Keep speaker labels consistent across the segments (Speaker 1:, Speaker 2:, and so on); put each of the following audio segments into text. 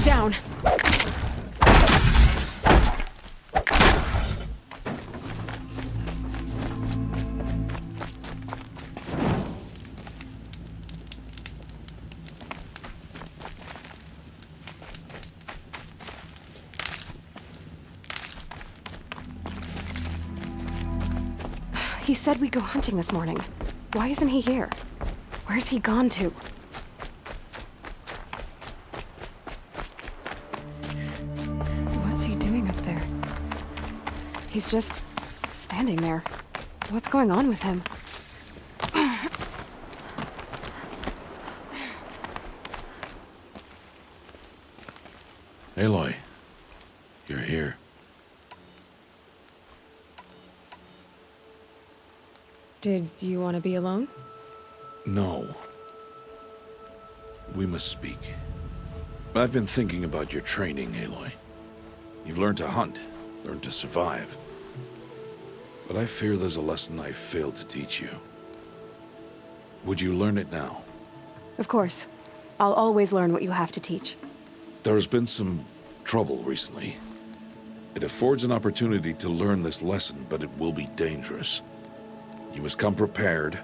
Speaker 1: down. He said we'd go hunting this morning. Why isn't he here? Where's he gone to? What's he doing up there? He's just standing there. What's going on with him?
Speaker 2: Aloy, you're here.
Speaker 1: Did you want to be alone?
Speaker 2: No. We must speak. I've been thinking about your training, Aloy. You've learned to hunt, learned to survive. But I fear there's a lesson I failed to teach you. Would you learn it now?
Speaker 1: Of course. I'll always learn what you have to teach.
Speaker 2: There has been some trouble recently. It affords an opportunity to learn this lesson, but it will be dangerous. You must come prepared,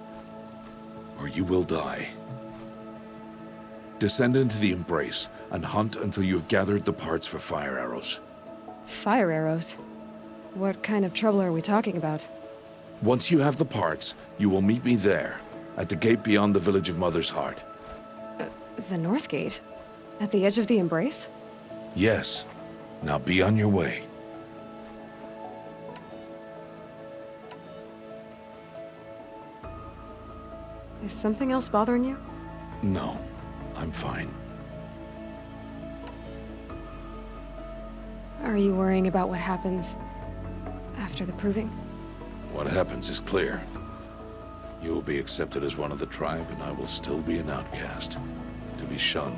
Speaker 2: or you will die. Descend into the Embrace and hunt until you have gathered the parts for fire arrows.
Speaker 1: Fire arrows? What kind of trouble are we talking about?
Speaker 2: Once you have the parts, you will meet me there, at the gate beyond the village of Mother's Heart.
Speaker 1: The North Gate? At the edge of the Embrace?
Speaker 2: Yes. Now be on your way.
Speaker 1: Is something else bothering you?
Speaker 2: No, I'm fine.
Speaker 1: Are you worrying about what happens after the proving?
Speaker 2: What happens is clear. You will be accepted as one of the tribe, and I will still be an outcast, to be shunned.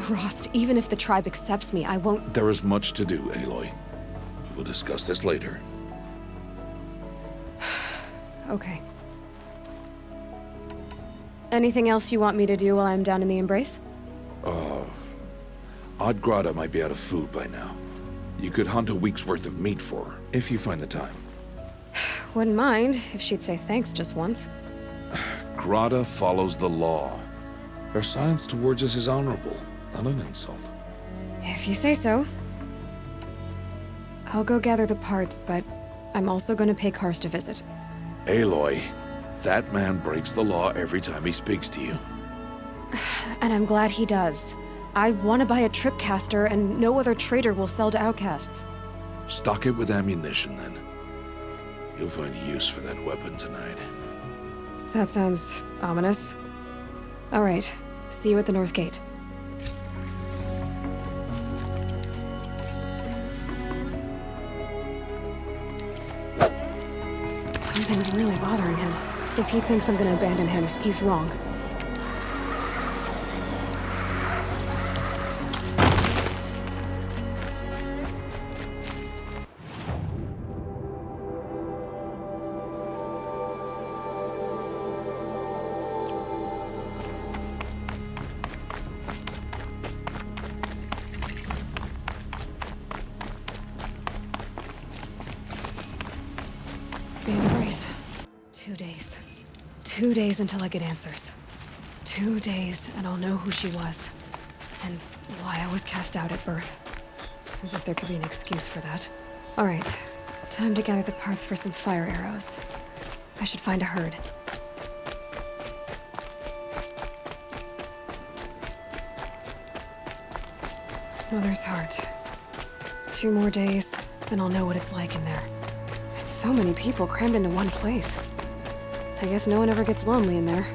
Speaker 1: Rost, even if the tribe accepts me, I won't—
Speaker 2: There is much to do, Aloy. We will discuss this later.
Speaker 1: Okay. Anything else you want me to do while I'm down in the Embrace?
Speaker 2: Oddgrada might be out of food by now. You could hunt a week's worth of meat for her, if you find the time.
Speaker 1: Wouldn't mind if she'd say thanks just once.
Speaker 2: Grada follows the law. Her science towards us is honorable, not an insult.
Speaker 1: If you say so. I'll go gather the parts, but I'm also going to pay Karst a visit.
Speaker 2: Aloy, that man breaks the law every time he speaks to you.
Speaker 1: And I'm glad he does. I want to buy a tripcaster, and no other trader will sell to outcasts.
Speaker 2: Stock it with ammunition, then. You'll find use for that weapon tonight.
Speaker 1: That sounds ominous. All right, see you at the North Gate. Something's really bothering him. If he thinks I'm gonna abandon him, he's wrong. The Embrace. 2 days. 2 days until I get answers. 2 days, and I'll know who she was. And why I was cast out at birth. As if there could be an excuse for that. Alright, time to gather the parts for some fire arrows. I should find a herd. Mother's Heart. 2 more days, and I'll know what it's like in there. It's so many people crammed into one place. I guess no one ever gets lonely in there.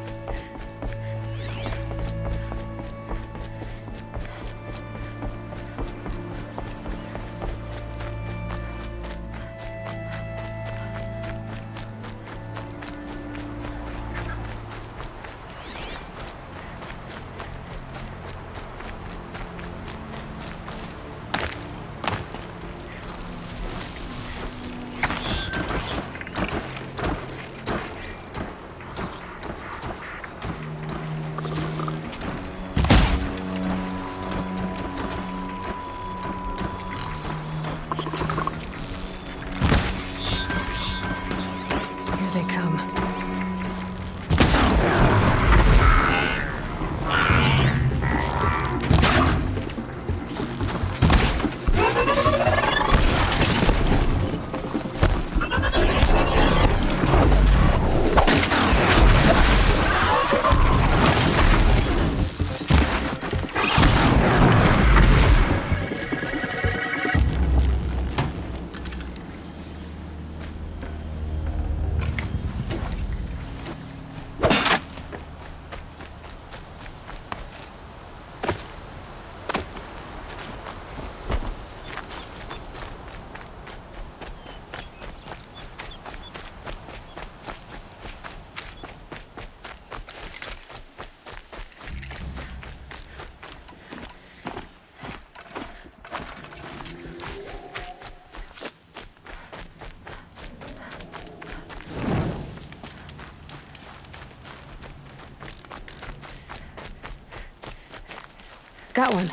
Speaker 1: Got one.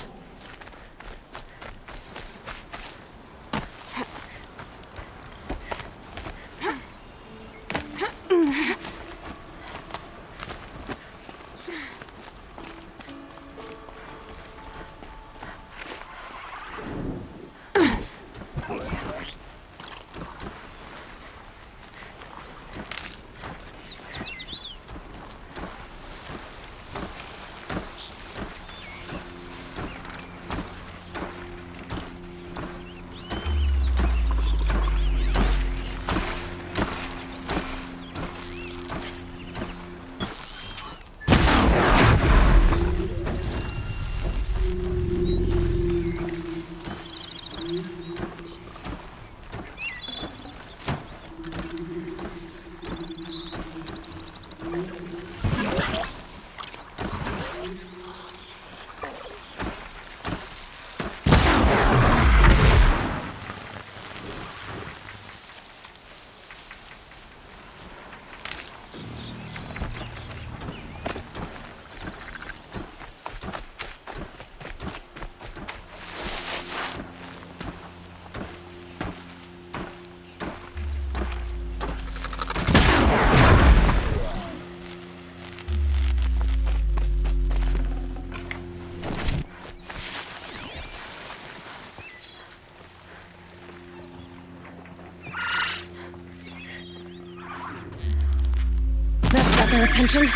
Speaker 1: That's got their attention.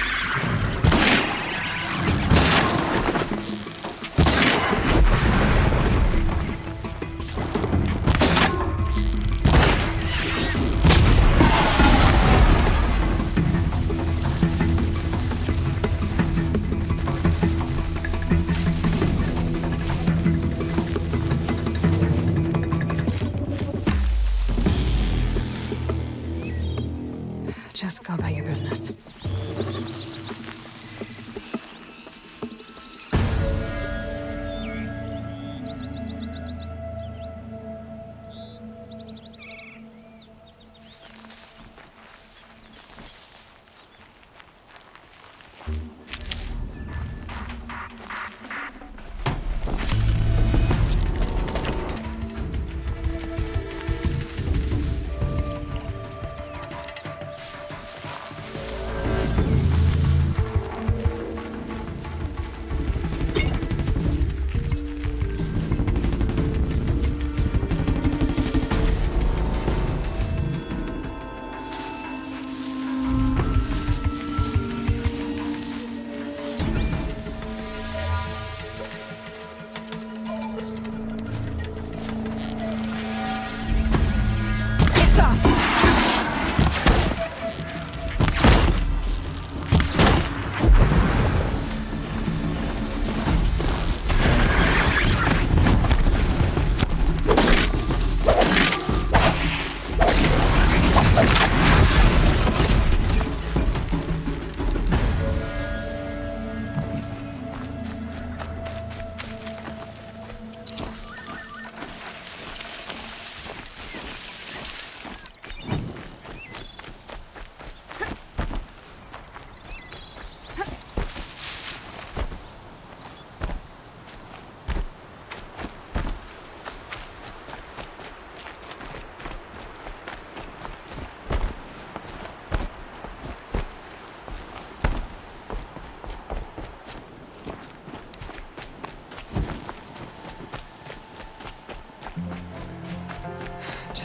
Speaker 1: Just go about your business.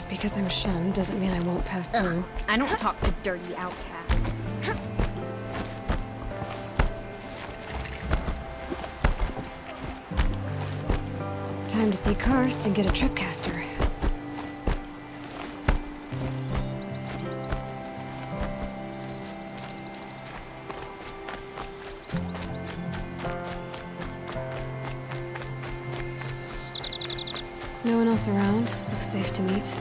Speaker 1: Because I'm shunned doesn't mean I won't pass through.
Speaker 3: I don't talk to dirty outcasts.
Speaker 1: Time to see Karst and get a tripcaster. No one else around. Looks safe to meet.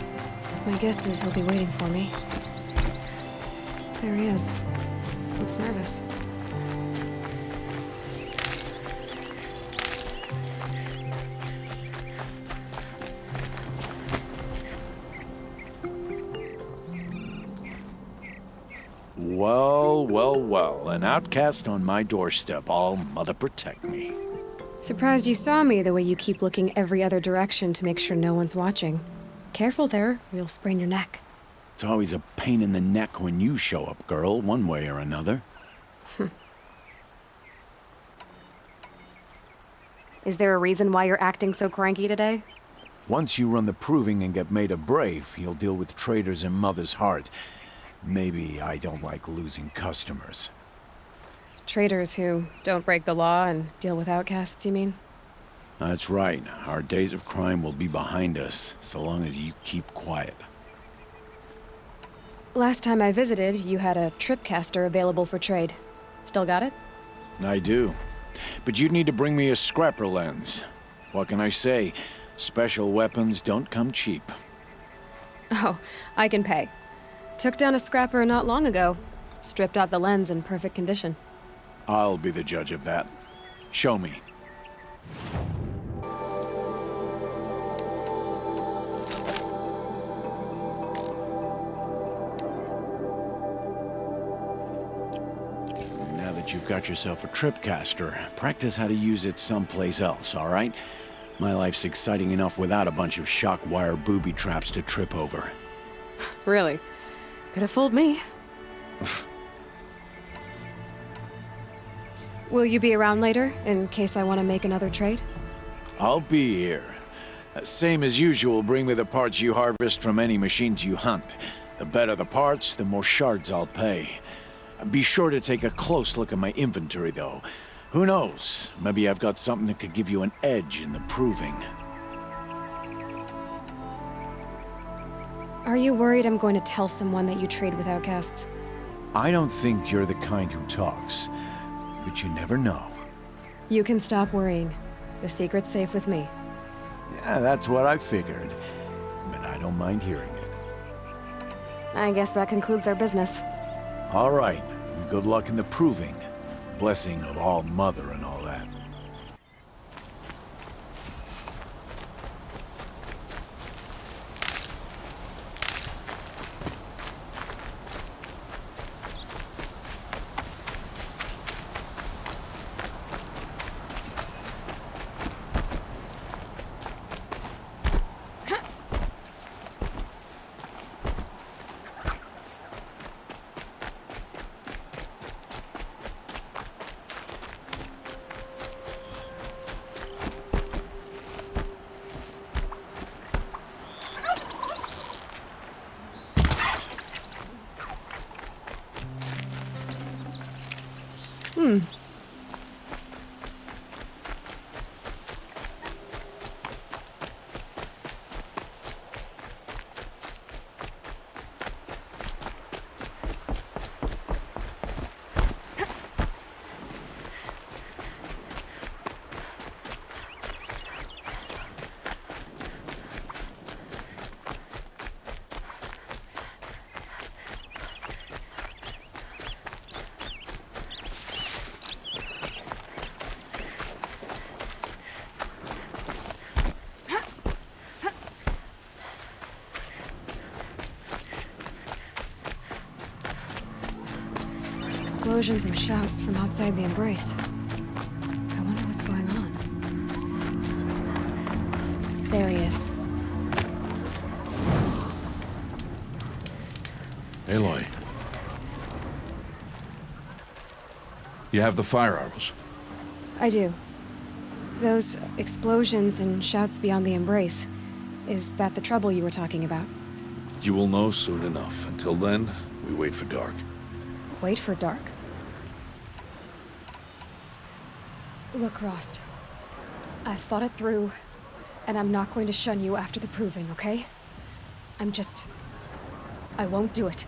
Speaker 1: My guess is he'll be waiting for me. There he is. Looks nervous.
Speaker 4: Well, well, well. An outcast on my doorstep. All mother protect me.
Speaker 1: Surprised you saw me the way you keep looking every other direction to make sure no one's watching. Careful there, or you'll sprain your neck.
Speaker 4: It's always a pain in the neck when you show up, girl, one way or another.
Speaker 1: Is there a reason why you're acting so cranky today?
Speaker 4: Once you run the proving and get made a brave, you'll deal with traitors in Mother's Heart. Maybe I don't like losing customers.
Speaker 1: Traitors who don't break the law and deal with outcasts, you mean?
Speaker 4: That's right. Our days of crime will be behind us, so long as you keep quiet.
Speaker 1: Last time I visited, you had a tripcaster available for trade. Still got it?
Speaker 4: I do. But you'd need to bring me a scrapper lens. What can I say? Special weapons don't come cheap.
Speaker 1: Oh, I can pay. Took down a scrapper not long ago. Stripped out the lens in perfect condition.
Speaker 4: I'll be the judge of that. Show me. Now that you've got yourself a tripcaster, practice how to use it someplace else, all right? My life's exciting enough without a bunch of shock wire booby traps to trip over.
Speaker 1: Really? Could have fooled me. Will you be around later, in case I want to make another trade?
Speaker 4: I'll be here. Same as usual, bring me the parts you harvest from any machines you hunt. The better the parts, the more shards I'll pay. Be sure to take a close look at my inventory, though. Who knows? Maybe I've got something that could give you an edge in the proving.
Speaker 1: Are you worried I'm going to tell someone that you trade with outcasts?
Speaker 4: I don't think you're the kind who talks, but you never know.
Speaker 1: You can stop worrying. The secret's safe with me.
Speaker 4: Yeah, that's what I figured. But I don't mind hearing it.
Speaker 1: I guess that concludes our business.
Speaker 4: All right. Good luck in the proving. Blessing of All Mother and all that.
Speaker 1: Explosions and shouts from outside the embrace. I wonder what's going on. There he is.
Speaker 2: Aloy. You have the fire arrows.
Speaker 1: I do. Those explosions and shouts beyond the embrace. Is that the trouble you were talking about?
Speaker 2: You will know soon enough. Until then, we wait for dark.
Speaker 1: Wait for dark? Look, Rost. I've thought it through, and I'm not going to shun you after the proving, okay? I won't do it.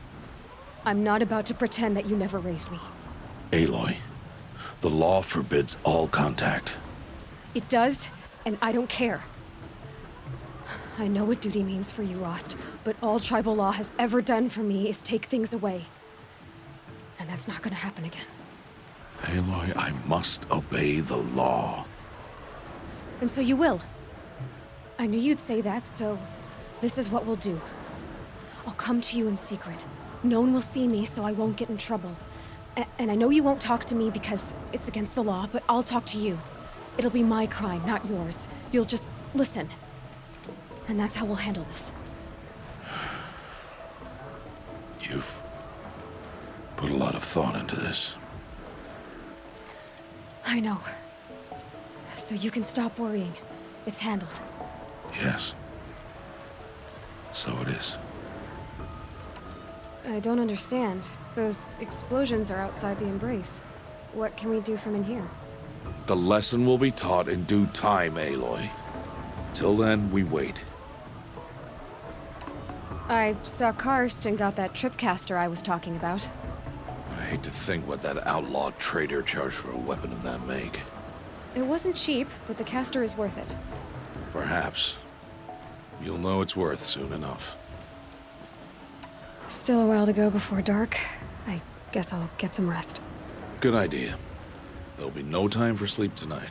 Speaker 1: I'm not about to pretend that you never raised me.
Speaker 2: Aloy, the law forbids all contact.
Speaker 1: It does, and I don't care. I know what duty means for you, Rost, but all tribal law has ever done for me is take things away. And that's not gonna happen again.
Speaker 2: Aloy, I must obey the law.
Speaker 1: And so you will. I knew you'd say that, so this is what we'll do. I'll come to you in secret. No one will see me, so I won't get in trouble. And I know you won't talk to me because it's against the law, but I'll talk to you. It'll be my crime, not yours. You'll just listen. And that's how we'll handle this.
Speaker 2: You've put a lot of thought into this.
Speaker 1: I know. So you can stop worrying. It's handled.
Speaker 2: Yes. So it is.
Speaker 1: I don't understand. Those explosions are outside the embrace. What can we do from in here?
Speaker 2: The lesson will be taught in due time, Aloy. Till then, we wait.
Speaker 1: I saw Karst and got that tripcaster I was talking about.
Speaker 2: I hate to think what that outlawed trader charged for a weapon of that make.
Speaker 1: It wasn't cheap, but the caster is worth it.
Speaker 2: Perhaps. You'll know it's worth soon enough.
Speaker 1: Still a while to go before dark. I guess I'll get some rest.
Speaker 2: Good idea. There'll be no time for sleep tonight.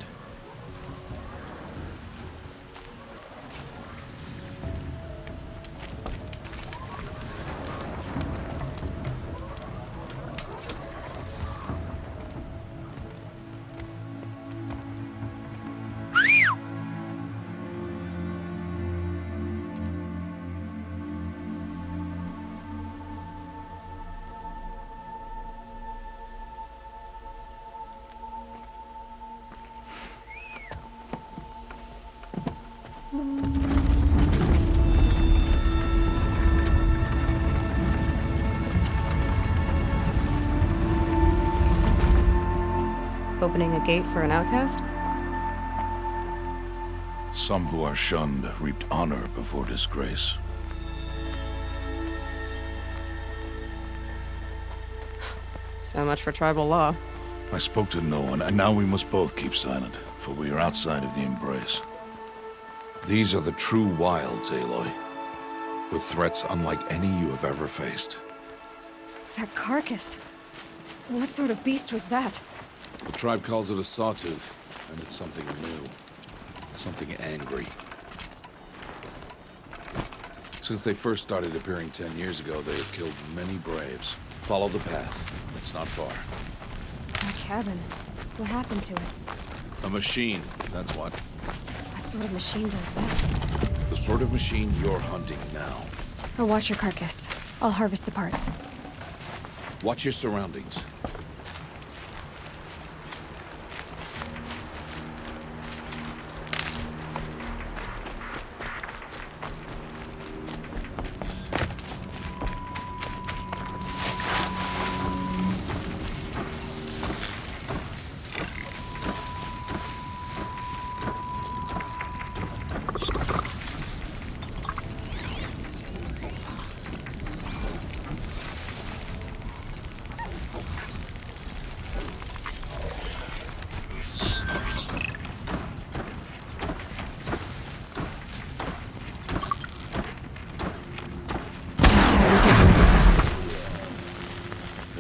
Speaker 1: Opening a gate for an outcast?
Speaker 2: Some who are shunned reaped honor before disgrace.
Speaker 1: So much for tribal law.
Speaker 2: I spoke to no one, and now we must both keep silent, for we are outside of the embrace. These are the true wilds, Aloy, with threats unlike any you have ever faced.
Speaker 1: That carcass. What sort of beast was that?
Speaker 2: The tribe calls it a sawtooth, and it's something new. Something angry. Since they first started appearing 10 years ago, they have killed many braves. Follow the path. It's not far.
Speaker 1: That cabin. What happened to it?
Speaker 2: A machine, that's what.
Speaker 1: What sort of machine does that?
Speaker 2: The sort of machine you're hunting now.
Speaker 1: I'll watch your carcass. I'll harvest the parts.
Speaker 2: Watch your surroundings.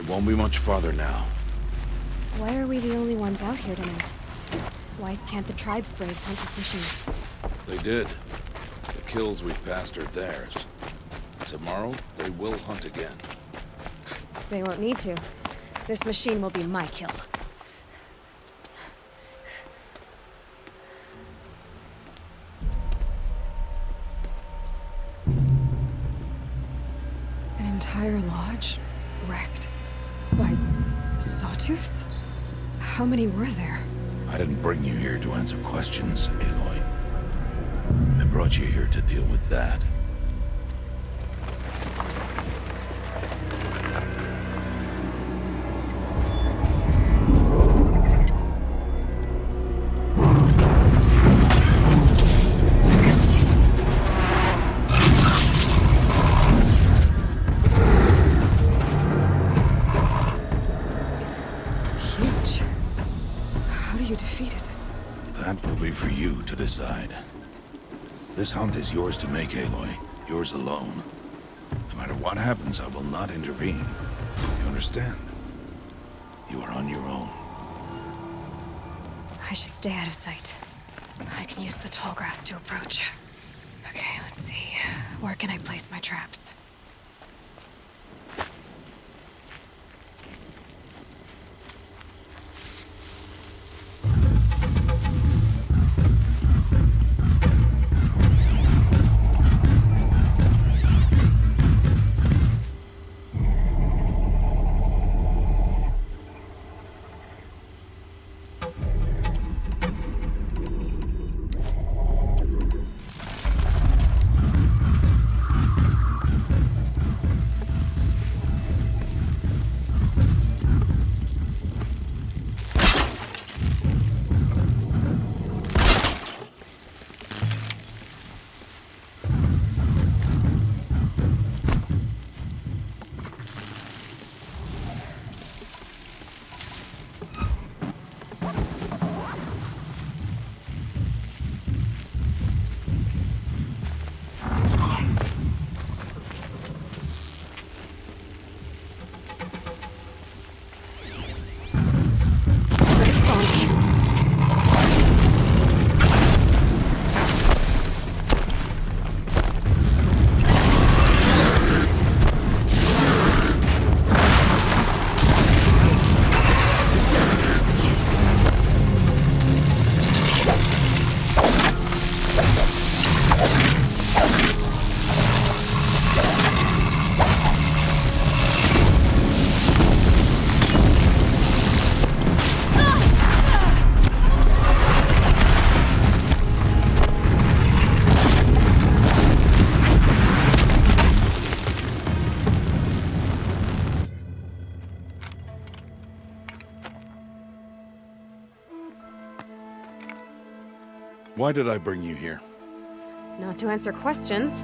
Speaker 2: Won't be much farther now.
Speaker 1: Why are we the only ones out here tonight? Why can't the tribe's braves hunt this machine?
Speaker 2: They did. The kills we passed are theirs. Tomorrow, they will hunt again.
Speaker 1: They won't need to. This machine will be my kill. An entire lodge wrecked by sawtooths? How many were there?
Speaker 2: I didn't bring you here to answer questions, Aloy. I brought you here to deal with that. That will be for you to decide. This hunt is yours to make, Aloy. Yours alone. No matter what happens, I will not intervene. You understand? You are on your own.
Speaker 1: I should stay out of sight. I can use the tall grass to approach. Okay, let's see. Where can I place my traps?
Speaker 2: Why did I bring you here?
Speaker 1: Not to answer questions.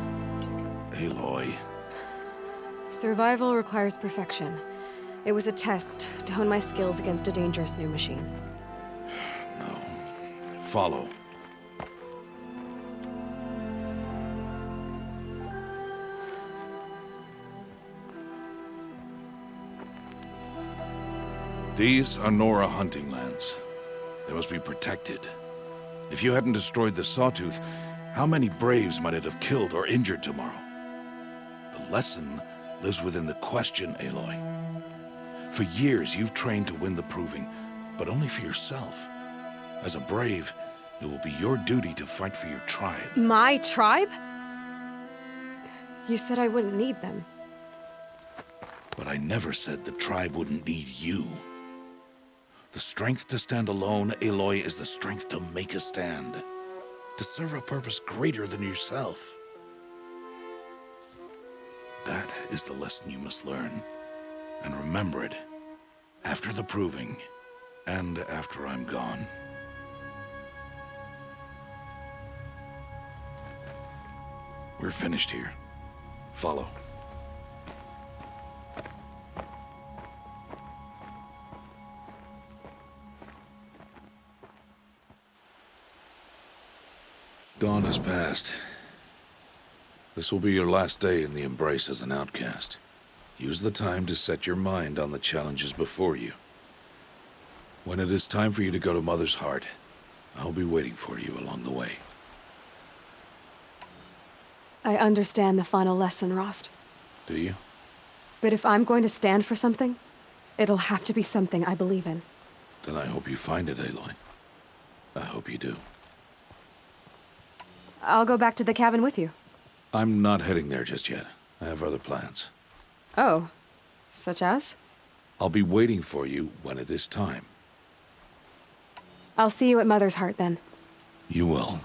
Speaker 2: Aloy.
Speaker 1: Survival requires perfection. It was a test to hone my skills against a dangerous new machine.
Speaker 2: No. Follow. These are Nora hunting lands. They must be protected. If you hadn't destroyed the Sawtooth, how many Braves might it have killed or injured tomorrow? The lesson lives within the question, Aloy. For years, you've trained to win the proving, but only for yourself. As a Brave, it will be your duty to fight for your tribe.
Speaker 1: My tribe? You said I wouldn't need them.
Speaker 2: But I never said the tribe wouldn't need you. The strength to stand alone, Aloy, is the strength to make a stand. To serve a purpose greater than yourself. That is the lesson you must learn. And remember it. After the proving. And after I'm gone. We're finished here. Follow. Dawn has passed. This will be your last day in the Embrace as an outcast. Use the time to set your mind on the challenges before you. When it is time for you to go to Mother's Heart, I'll be waiting for you along the way.
Speaker 1: I understand the final lesson, Rost.
Speaker 2: Do you?
Speaker 1: But if I'm going to stand for something, it'll have to be something I believe in.
Speaker 2: Then I hope you find it, Aloy. I hope you do.
Speaker 1: I'll go back to the cabin with you.
Speaker 2: I'm not heading there just yet. I have other plans.
Speaker 1: Oh, such as?
Speaker 2: I'll be waiting for you when it is time.
Speaker 1: I'll see you at Mother's Heart then.
Speaker 2: You will.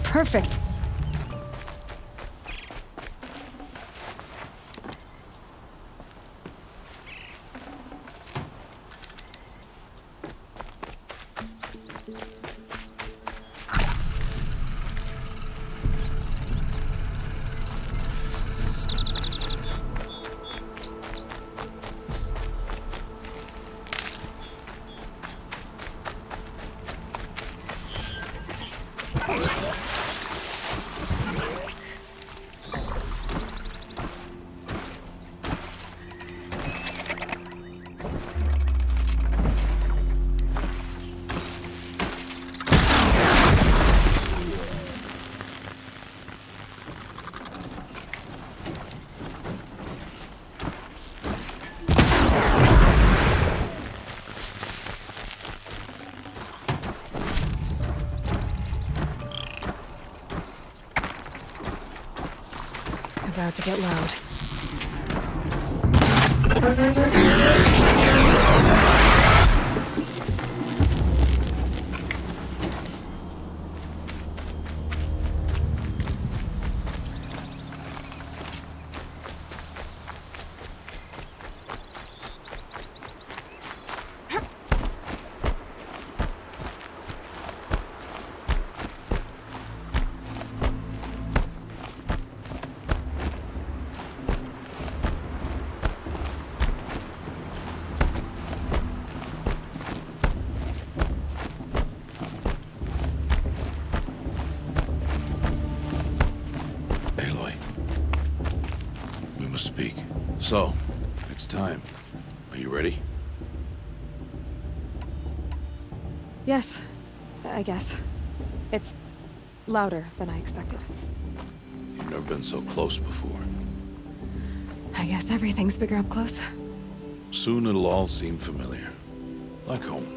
Speaker 1: Perfect. about to get loud.
Speaker 2: Aloy. We must speak. So, it's time. Are you ready?
Speaker 1: Yes, I guess. It's louder than I expected.
Speaker 2: You've never been so close before.
Speaker 1: I guess everything's bigger up close.
Speaker 2: Soon it'll all seem familiar. Like home.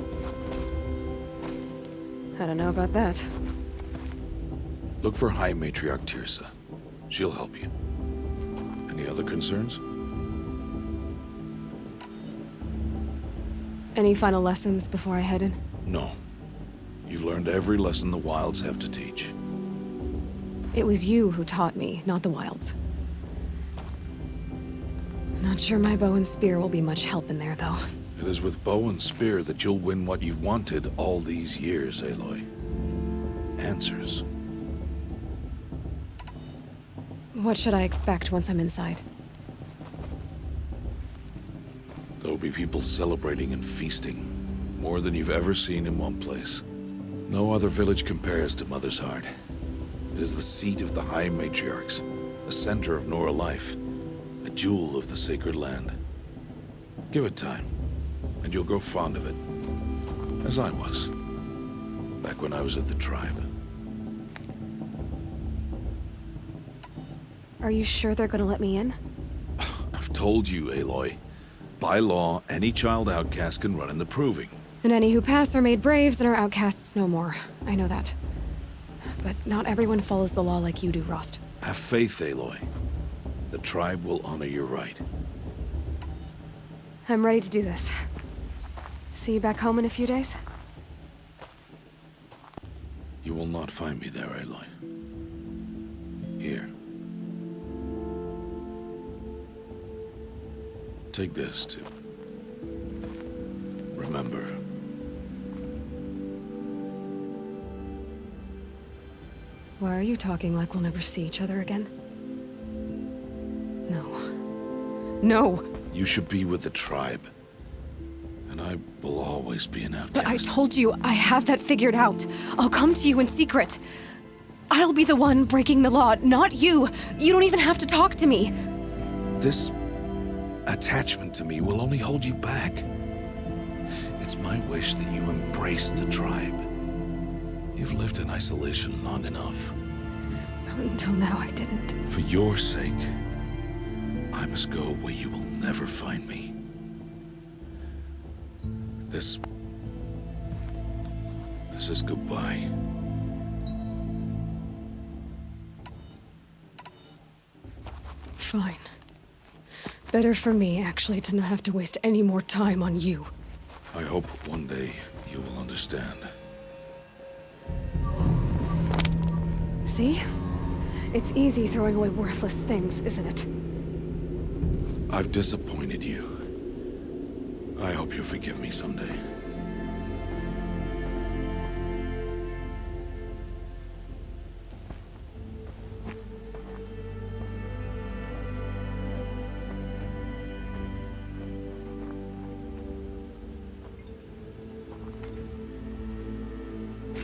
Speaker 1: I don't know about that.
Speaker 2: Look for High Matriarch Tirsa. She'll help you. Any other concerns?
Speaker 1: Any final lessons before I head in?
Speaker 2: No. You've learned every lesson the Wilds have to teach.
Speaker 1: It was you who taught me, not the Wilds. Not sure my bow and spear will be much help in there, though.
Speaker 2: It is with bow and spear that you'll win what you've wanted all these years, Aloy. Answers.
Speaker 1: What should I expect once I'm inside?
Speaker 2: There'll be people celebrating and feasting. More than you've ever seen in one place. No other village compares to Mother's Heart. It is the seat of the High Matriarchs, a center of Nora life, a jewel of the sacred land. Give it time, and you'll grow fond of it. As I was, back when I was at the tribe.
Speaker 1: Are you sure they're gonna let me in?
Speaker 2: I've told you, Aloy. By law, any child outcast can run in the proving.
Speaker 1: And any who pass are made braves and are outcasts no more. I know that. But not everyone follows the law like you do, Rost.
Speaker 2: Have faith, Aloy. The tribe will honor your right.
Speaker 1: I'm ready to do this. See you back home in a few days?
Speaker 2: You will not find me there, Aloy. Here. Take this, too. Remember.
Speaker 1: Why are you talking like we'll never see each other again? No. No!
Speaker 2: You should be with the tribe. And I will always be an outcast.
Speaker 1: But I told you, I have that figured out. I'll come to you in secret. I'll be the one breaking the law, not you. You don't even have to talk to me.
Speaker 2: This attachment to me will only hold you back. It's my wish that you embrace the tribe. You've lived in isolation long enough.
Speaker 1: Until now, I didn't.
Speaker 2: For your sake, I must go where you will never find me. This is goodbye.
Speaker 1: Fine. Better for me, actually, to not have to waste any more time on you.
Speaker 2: I hope one day you will understand.
Speaker 1: See? It's easy throwing away worthless things, isn't it?
Speaker 2: I've disappointed you. I hope you'll forgive me someday.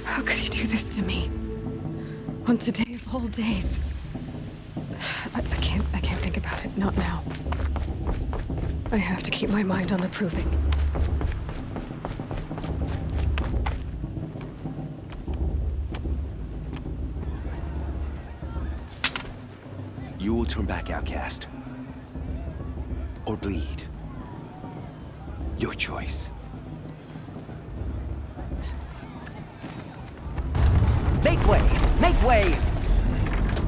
Speaker 1: How could he do this to me? On today of all days. I can't think about it. Not now. I have to keep my mind on the proving.
Speaker 5: You will turn back, outcast. Or bleed. Your choice. Make way! Make way!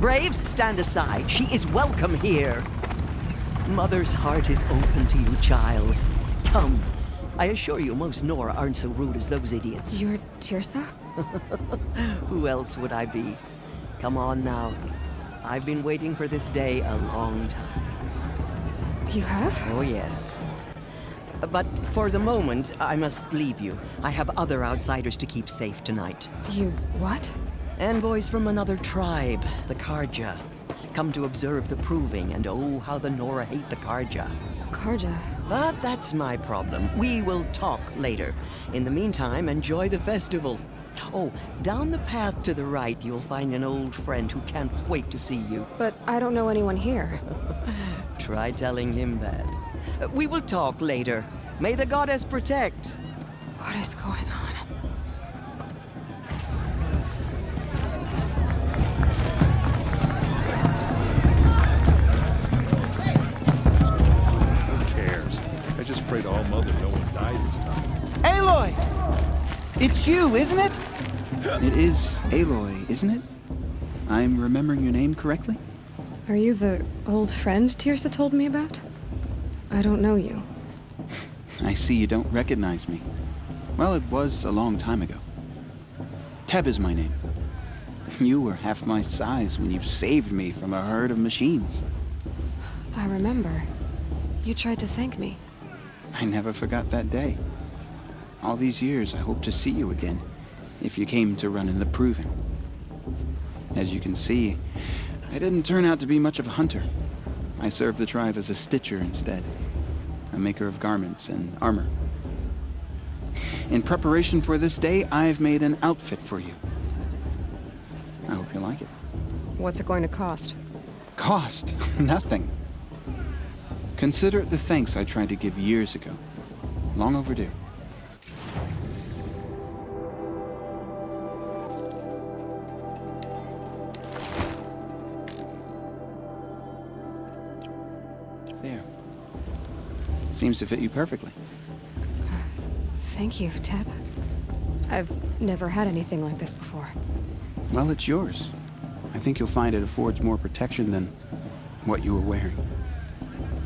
Speaker 6: Braves, stand aside. She is welcome here. Mother's heart is open to you, child. Come. I assure you, most Nora aren't so rude as those idiots.
Speaker 1: You're Tirsa?
Speaker 6: Who else would I be? Come on now. I've been waiting for this day a long time.
Speaker 1: You have?
Speaker 6: Oh, yes. But for the moment, I must leave you. I have other outsiders to keep safe tonight.
Speaker 1: You what?
Speaker 6: Envoys from another tribe, the Karja. Come to observe the proving, and oh, how the Nora hate the Karja.
Speaker 1: Karja?
Speaker 6: But that's my problem. We will talk later. In the meantime, enjoy the festival. Oh, down the path to the right, you'll find an old friend who can't wait to see you.
Speaker 1: But I don't know anyone here.
Speaker 6: Try telling him that. We will talk later. May the goddess protect.
Speaker 1: What is going on?
Speaker 7: I just pray to All Mother no one dies this time.
Speaker 8: Aloy! It's you, isn't it? It is Aloy, isn't it? I'm remembering your name correctly?
Speaker 1: Are you the old friend Tirsa told me about? I don't know you.
Speaker 8: I see you don't recognize me. Well, it was a long time ago. Teb is my name. You were half my size when you saved me from a herd of machines.
Speaker 1: I remember. You tried to thank me.
Speaker 8: I never forgot that day. All these years, I hope to see you again, if you came to run in the proving. As you can see, I didn't turn out to be much of a hunter. I served the tribe as a stitcher instead, a maker of garments and armor. In preparation for this day, I've made an outfit for you. I hope you like it.
Speaker 1: What's it going to cost?
Speaker 8: Cost? Nothing. Consider it the thanks I tried to give years ago. Long overdue. There. Seems to fit you perfectly.
Speaker 1: Thank you, Teb. I've never had anything like this before.
Speaker 8: Well, it's yours. I think you'll find it affords more protection than what you were wearing.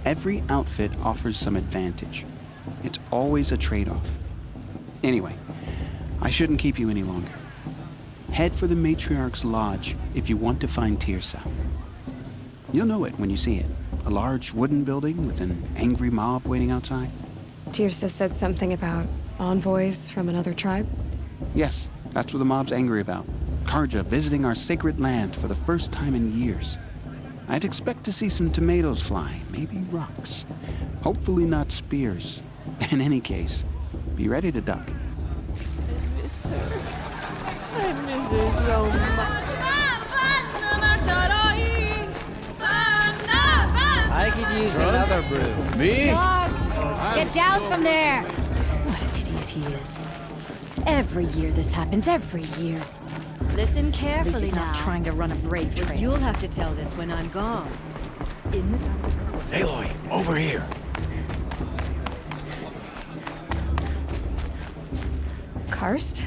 Speaker 8: Every outfit offers some advantage. It's always a trade-off. Anyway, I shouldn't keep you any longer. Head for the Matriarch's Lodge if you want to find Tirsa. You'll know it when you see it. A large wooden building with an angry mob waiting outside.
Speaker 1: Tirsa said something about envoys from another tribe?
Speaker 8: Yes, that's what the mob's angry about. Karja visiting our sacred land for the first time in years. I'd expect to see some tomatoes fly, maybe rocks. Hopefully not spears. In any case, be ready to duck.
Speaker 9: I could use another brew.
Speaker 7: Me?
Speaker 3: Get down from there! What an idiot he is. Every year this happens, every year. Listen carefully now. He's not trying to run a brave trail. You'll have to tell this when I'm gone. In the...
Speaker 4: Aloy, over here.
Speaker 1: Karst?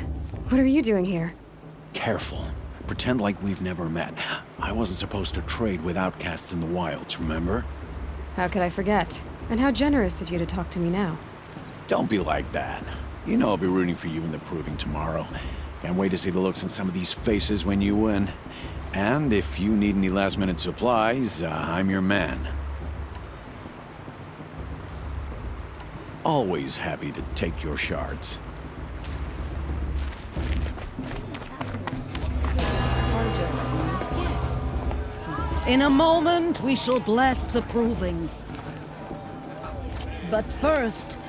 Speaker 1: What are you doing here?
Speaker 4: Careful. Pretend like we've never met. I wasn't supposed to trade with outcasts in the wilds, remember?
Speaker 1: How could I forget? And how generous of you to talk to me now.
Speaker 4: Don't be like that. You know I'll be rooting for you in the proving tomorrow. Can't wait to see the looks on some of these faces when you win. And if you need any last-minute supplies, I'm your man. Always happy to take your shards.
Speaker 10: In a moment, we shall bless the proving. But first,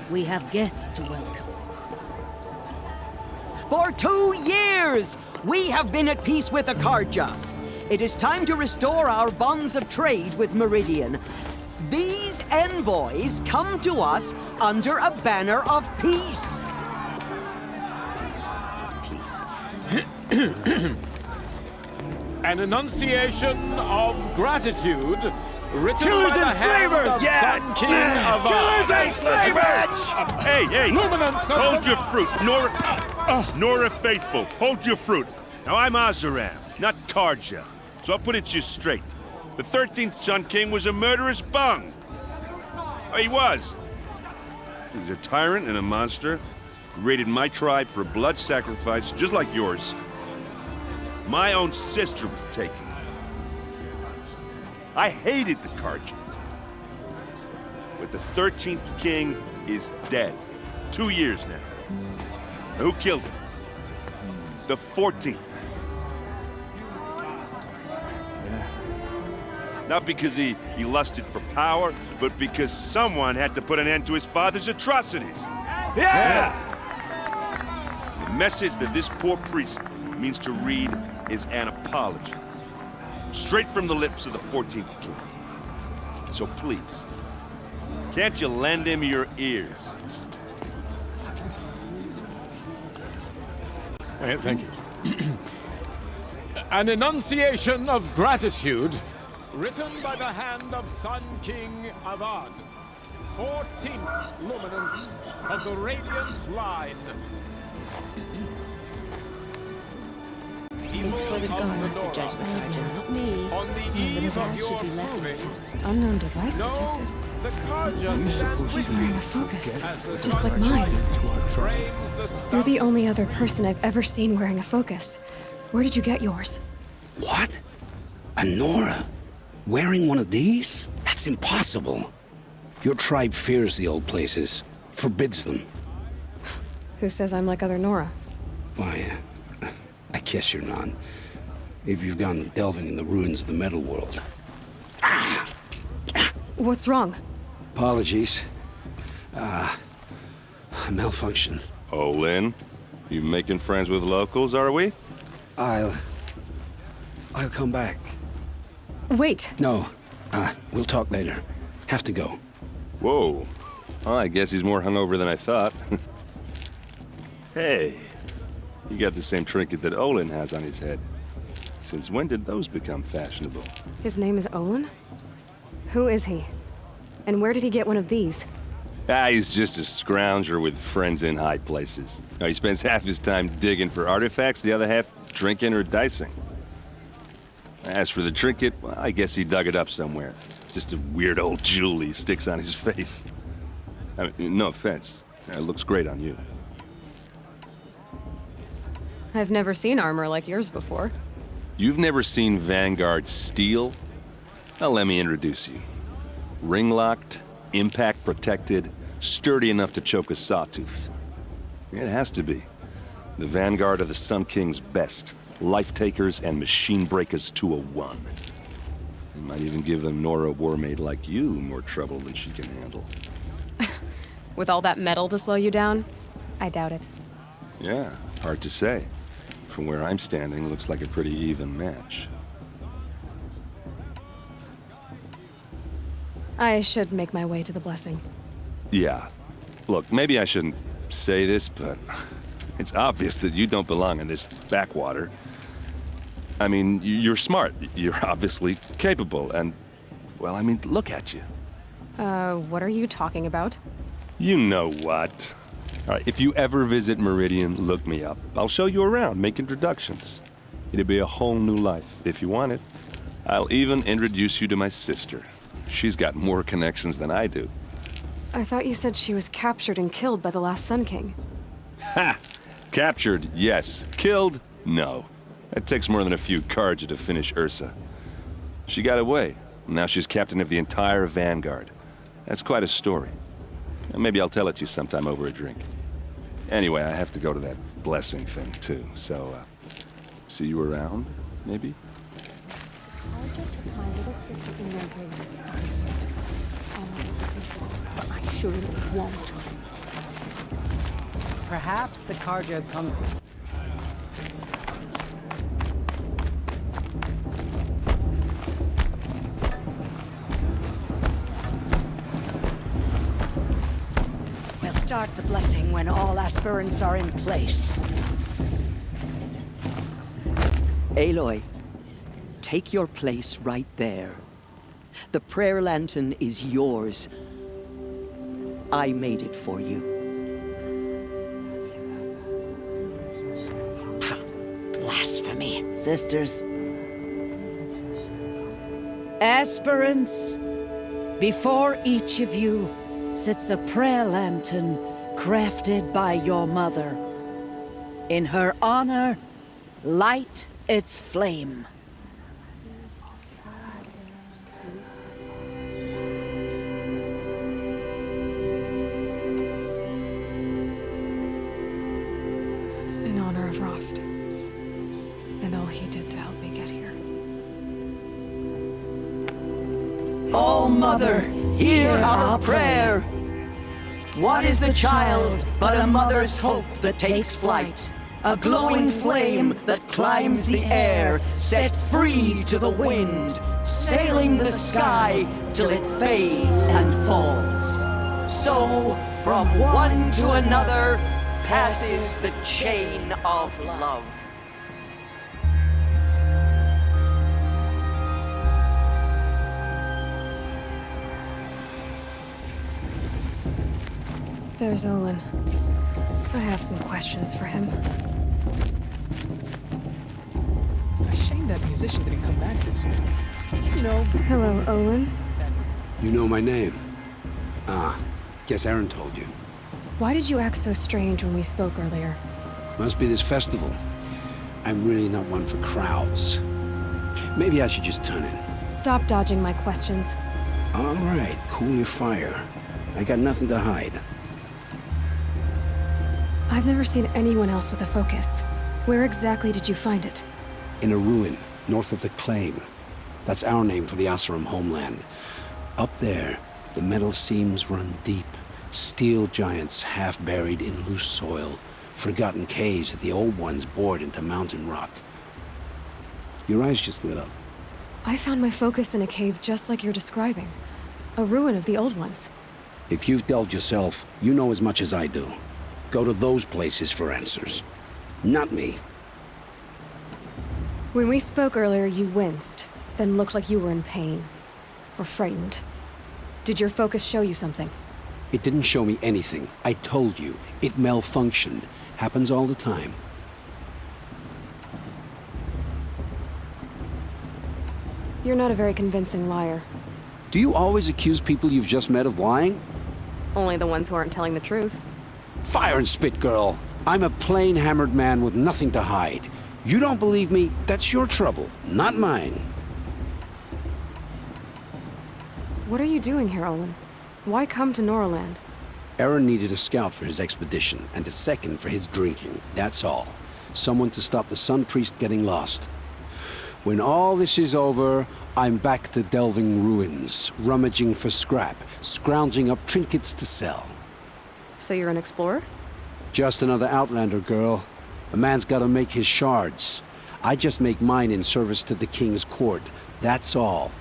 Speaker 10: we have guests to welcome.
Speaker 6: For 2 years, we have been at peace with the Karja. It is time to restore our bonds of trade with Meridian. These envoys come to us under a banner of peace.
Speaker 7: An enunciation of gratitude written
Speaker 4: Killers
Speaker 7: by the
Speaker 4: and
Speaker 7: hand
Speaker 4: slavers!
Speaker 7: of
Speaker 4: Yeah!
Speaker 7: Sun King of
Speaker 4: Killers and slavers!
Speaker 11: Hey!
Speaker 7: Luminance of
Speaker 11: Hold
Speaker 7: the...
Speaker 11: your fruit, Nora Faithful. Hold your fruit. Now I'm Azaram, not Karja.
Speaker 7: So I'll put it to you straight. The 13th Sun King was a murderous bung. Oh, he was. He was a tyrant and a monster who raided my tribe for a blood sacrifice just like yours. My own sister was taken. I hated the Carja. But the 13th King is dead. 2 years now. Now, who killed him? The 14th. Not because he lusted for power, but because someone had to put an end to his father's atrocities. Yeah! The message that this poor priest means to read is an apology. Straight from the lips of the 14th King. So please, can't you lend him your ears?
Speaker 11: Thank you. An enunciation of gratitude written by the hand of Sun King Avad, 14th luminance of the Radiant Line.
Speaker 1: Thanks for the gun, Mr. Judge. Not me.
Speaker 11: On the eve of your proving,
Speaker 1: Unknown device
Speaker 11: no,
Speaker 1: detected.
Speaker 11: the Carja stands
Speaker 1: She's
Speaker 11: with
Speaker 1: wearing
Speaker 11: you
Speaker 1: a focus,
Speaker 11: as the
Speaker 1: just like
Speaker 11: Sun
Speaker 1: mine.
Speaker 11: frames the
Speaker 1: You're
Speaker 11: stuff
Speaker 1: the only other person I've ever seen wearing a focus. Where did you get yours?
Speaker 12: What? A Nora? Wearing one of these? That's impossible. Your tribe fears the old places, forbids them.
Speaker 1: Who says I'm like other Nora?
Speaker 12: Why, I guess you're not. If you've gone delving in the ruins of the metal world.
Speaker 1: What's wrong?
Speaker 12: Apologies. A malfunction.
Speaker 7: Oh, Lynn, you making friends with locals, are we?
Speaker 12: I'll come back.
Speaker 1: Wait.
Speaker 12: No, we'll talk later. Have to go.
Speaker 7: Whoa. Well, I guess he's more hungover than I thought. Hey, you got the same trinket that Olin has on his head. Since when did those become fashionable?
Speaker 1: His name is Olin? Who is he? And where did he get one of these?
Speaker 7: He's just a scrounger with friends in high places. He spends half his time digging for artifacts, the other half drinking or dicing. As for the trinket, well, I guess he dug it up somewhere. Just a weird old jewel he sticks on his face. I mean, no offense. It looks great on you.
Speaker 1: I've never seen armor like yours before.
Speaker 7: You've never seen Vanguard steel? Well, let me introduce you. Ring-locked, impact-protected, sturdy enough to choke a sawtooth. It has to be. The Vanguard of the Sun King's best. Life-takers and machine breakers to a one. It might even give a Nora warmaid like you more trouble than she can handle.
Speaker 1: With all that metal to slow you down? I doubt it.
Speaker 7: Yeah, hard to say. From where I'm standing, looks like a pretty even match.
Speaker 1: I should make my way to the blessing.
Speaker 7: Yeah. Look, maybe I shouldn't say this, but it's obvious that you don't belong in this backwater. I mean, you're smart. You're obviously capable, and, well, I mean, look at you.
Speaker 1: What are you talking about?
Speaker 7: You know what. All right, if you ever visit Meridian, look me up. I'll show you around, make introductions. It'll be a whole new life, if you want it. I'll even introduce you to my sister. She's got more connections than I do.
Speaker 1: I thought you said she was captured and killed by the last Sun King.
Speaker 7: Ha! Captured, yes. Killed, no. It takes more than a few Carja to finish Ursa. She got away. Now she's captain of the entire Vanguard. That's quite a story. Maybe I'll tell it to you sometime over a drink. Anyway, I have to go to that blessing thing, too. So, see you around, maybe?
Speaker 1: I'll get my little sister in your dreams. But I surely won't.
Speaker 9: Perhaps the Carja comes...
Speaker 3: We'll start the blessing when all aspirants are in place.
Speaker 6: Aloy, take your place right there. The prayer lantern is yours. I made it for you.
Speaker 3: Blasphemy. Sisters,
Speaker 10: Aspirants, before each of you sits a prayer lantern crafted by your mother. In her honor, light its flame.
Speaker 1: In honor of Rost. And all he did to help me get here.
Speaker 6: Oh, Mother, hear our prayer. What is the child but a mother's hope that takes flight? A glowing flame that climbs the air, set free to the wind, sailing the sky till it fades and falls. So, from one to another, passes the chain of love.
Speaker 1: There's Olin. I have some questions for him.
Speaker 9: A shame that musician didn't come back this year. You know...
Speaker 1: Hello, Olin.
Speaker 12: You know my name? Ah, guess Aaron told you.
Speaker 1: Why did you act so strange when we spoke earlier?
Speaker 12: Must be this festival. I'm really not one for crowds. Maybe I should just turn in.
Speaker 1: Stop dodging my questions.
Speaker 12: All right, cool your fire. I got nothing to hide.
Speaker 1: I've never seen anyone else with a focus. Where exactly did you find it?
Speaker 12: In a ruin, north of the Claim. That's our name for the Asuram homeland. Up there, the metal seams run deep. Steel giants half buried in loose soil. Forgotten caves that the old ones bored into mountain rock. Your eyes just lit up.
Speaker 1: I found my focus in a cave just like you're describing. A ruin of the old ones.
Speaker 12: If you've delved yourself, you know as much as I do. Go to those places for answers. Not me.
Speaker 1: When we spoke earlier, you winced, then looked like you were in pain. Or frightened. Did your focus show you something?
Speaker 12: It didn't show me anything. I told you. It malfunctioned. Happens all the time.
Speaker 1: You're not a very convincing liar.
Speaker 12: Do you always accuse people you've just met of lying?
Speaker 1: Only the ones who aren't telling the truth.
Speaker 12: Fire and spit, girl. I'm a plain hammered man with nothing to hide. You don't believe me, that's your trouble, not mine.
Speaker 1: What are you doing here, Olin? Why come to Noraland?
Speaker 12: Aaron needed a scout for his expedition, and a second for his drinking, that's all. Someone to stop the Sun Priest getting lost. When all this is over, I'm back to delving ruins, rummaging for scrap, scrounging up trinkets to sell.
Speaker 1: So you're an explorer?
Speaker 12: Just another Outlander, girl. A man's gotta make his shards. I just make mine in service to the King's court. That's all.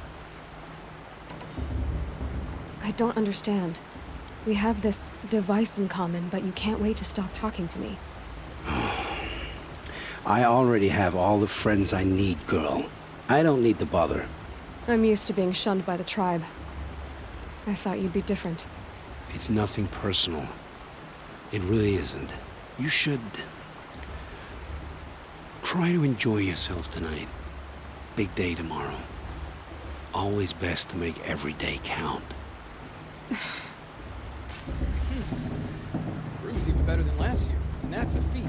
Speaker 1: I don't understand. We have this device in common, but you can't wait to stop talking to me.
Speaker 12: I already have all the friends I need, girl. I don't need the bother.
Speaker 1: I'm used to being shunned by the tribe. I thought you'd be different.
Speaker 12: It's nothing personal. It really isn't. You should... try to enjoy yourself tonight. Big day tomorrow. Always best to make every day count.
Speaker 9: Brew's even better than last year, and that's a feat.